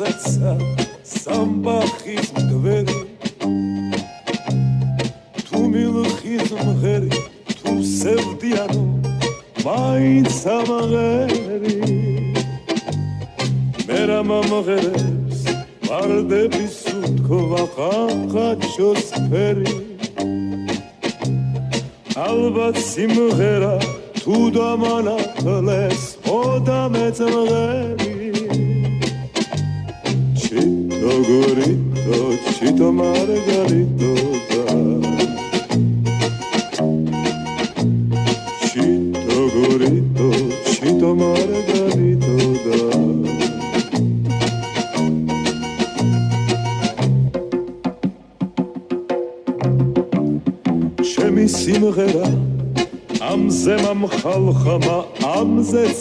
როდესაც სამბახის გვერი თუ მილხის მღერი თუ სევდიანო მაინც ამღერი მერა მომღერებს ვარდების უთქვა ხახაჩოს ფერი ალბათ სიმღერა თუ დამანახლეს ხოდა მეწმღერი Chito gorito, chito margarito Chito gorito, chito margarito Chemi simghera, amze mam khalkhama, amze